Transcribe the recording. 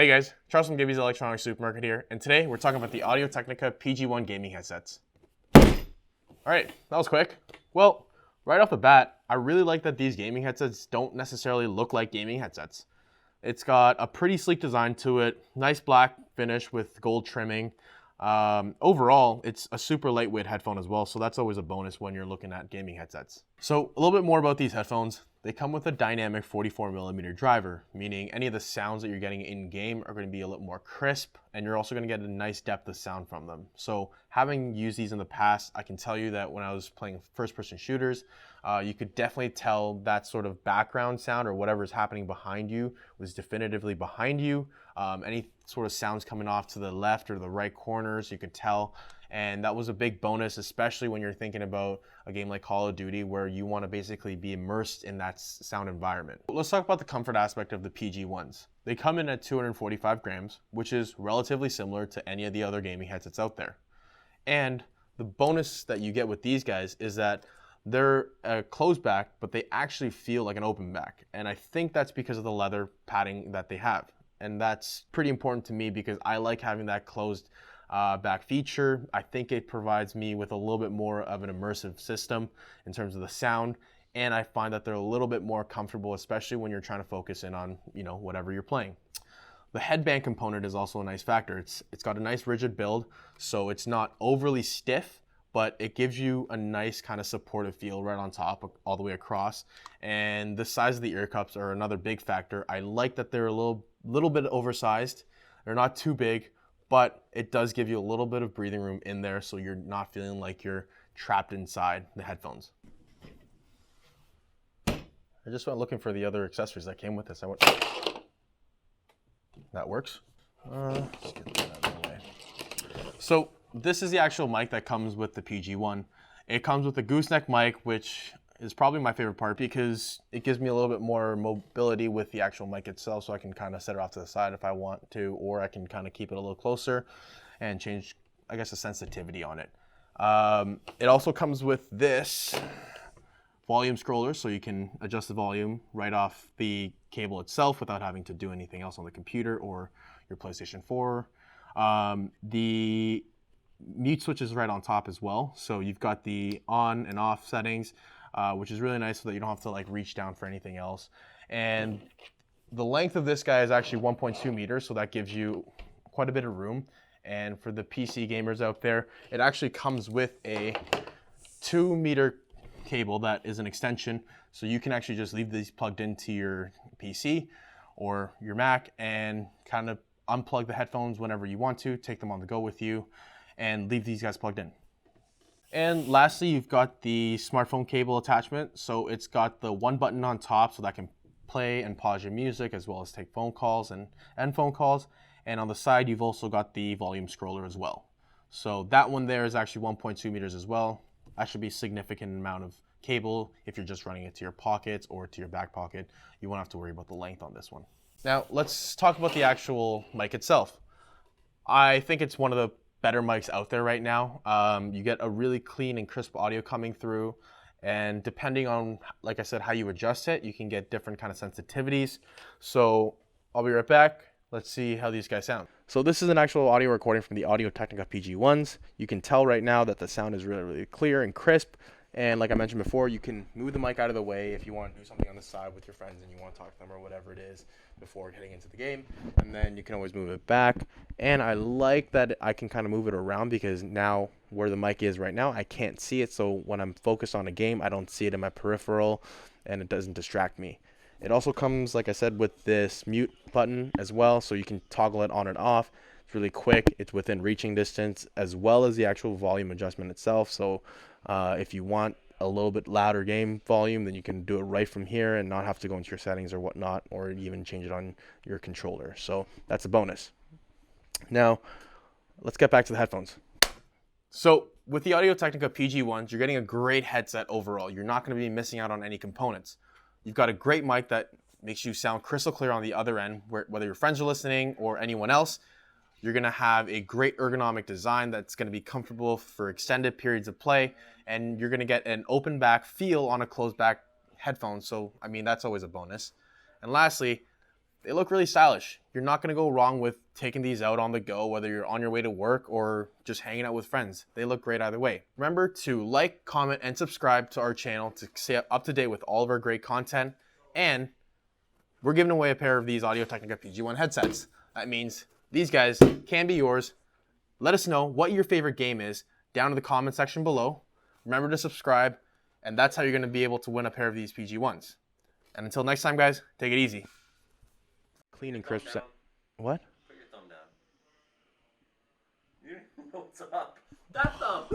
Hey guys, Charles from Gibbys Electronics Supermarket here, and today we're talking about the Audio-Technica PG1 gaming headsets. Alright, that was quick. Well, right off the bat, I really like that these gaming headsets don't necessarily look like gaming headsets. It's got a pretty sleek design to it, nice black finish with gold trimming. Overall, it's a super lightweight headphone as well, so that's always a bonus when you're looking at gaming headsets. So a little bit more about these headphones. They come with a dynamic 44mm driver, meaning any of the sounds that you're getting in-game are going to be a little more crisp, and you're also going to get a nice depth of sound from them. So having used these in the past, I can tell you that when I was playing first-person shooters, you could definitely tell that sort of background sound or whatever is happening behind you was definitively behind you. Any sort of sounds coming off to the left or the right corners, you could tell. And that was a big bonus, especially when you're thinking about a game like Call of Duty where you want to basically be immersed in that sound environment. Let's talk about the comfort aspect of the PG1s. They come in at 245 grams, which is relatively similar to any of the other gaming headsets out there. And the bonus that you get with these guys is that they're a closed back, but they actually feel like an open back. And I think that's because of the leather padding that they have. And that's pretty important to me because I like having that closed back feature. I think it provides me with a little bit more of an immersive system in terms of the sound, and I find that they're a little bit more comfortable, especially when you're trying to focus in on, whatever you're playing. The headband component is also a nice factor. It's got a nice rigid build, so it's not overly stiff, but it gives you a nice kind of supportive feel right on top all the way across. And the size of the ear cups are another big factor. I like that they're a little bit oversized. They're not too big, but it does give you a little bit of breathing room in there so you're not feeling like you're trapped inside the headphones. I just went looking for the other accessories that came with this. That works. Let's get that out of the way. So this is the actual mic that comes with the PG1. It comes with a gooseneck mic, which is probably my favorite part because it gives me a little bit more mobility with the actual mic itself, so I can kind of set it off to the side if I want to, or I can kind of keep it a little closer and change, I guess, the sensitivity on it. It also comes with this volume scroller, so you can adjust the volume right off the cable itself without having to do anything else on the computer or your PlayStation 4. The mute switch is right on top as well, so you've got the on and off settings, which is really nice so that you don't have to reach down for anything else. And the length of this guy is actually 1.2 meters, so that gives you quite a bit of room. And for the PC gamers out there, it actually comes with a 2-meter cable that is an extension, so you can actually just leave these plugged into your PC or your Mac and kind of unplug the headphones whenever you want to, take them on the go with you, and leave these guys plugged in. And lastly, you've got the smartphone cable attachment. So it's got the one button on top so that can play and pause your music as well as take phone calls and end phone calls. And on the side, you've also got the volume scroller as well. So that one there is actually 1.2 meters as well. That should be a significant amount of cable if you're just running it to your pockets or to your back pocket. You won't have to worry about the length on this one. Now, let's talk about the actual mic itself. I think it's one of the better mics out there right now. You get a really clean and crisp audio coming through, and depending on, like I said, how you adjust it, you can get different kind of sensitivities. So I'll be right back. Let's see how these guys sound. So this is an actual audio recording from the Audio-Technica PG1s. You can tell right now that the sound is really, really clear and crisp. And like I mentioned before, you can move the mic out of the way if you want to do something on the side with your friends and you want to talk to them or whatever it is before heading into the game. And then you can always move it back. And I like that I can kind of move it around because now where the mic is right now, I can't see it. So when I'm focused on a game, I don't see it in my peripheral and it doesn't distract me. It also comes, like I said, with this mute button as well. So you can toggle it on and off. It's really quick. It's within reaching distance as well as the actual volume adjustment itself. So if you want a little bit louder game volume, then you can do it right from here and not have to go into your settings or whatnot, or even change it on your controller. So that's a bonus. Now, let's get back to the headphones. So with the Audio-Technica PG1s, you're getting a great headset overall. You're not going to be missing out on any components. You've got a great mic that makes you sound crystal clear on the other end, whether your friends are listening or anyone else. You're going to have a great ergonomic design that's going to be comfortable for extended periods of play, and you're going to get an open back feel on a closed back headphone. So, I mean, that's always a bonus. And lastly, They look really stylish. You're not going to go wrong with taking these out on the go, whether you're on your way to work or just hanging out with friends. They look great either way. Remember to like, comment, and subscribe to our channel to stay up to date with all of our great content. And we're giving away a pair of these Audio-Technica PG1 headsets. That means these guys can be yours. Let us know what your favorite game is down in the comment section below. Remember to subscribe, and that's how you're going to be able to win a pair of these PG1s. And until next time, guys, take it easy. Clean and crisp. What? Put your thumb down. You don't even know what's up. That thumb!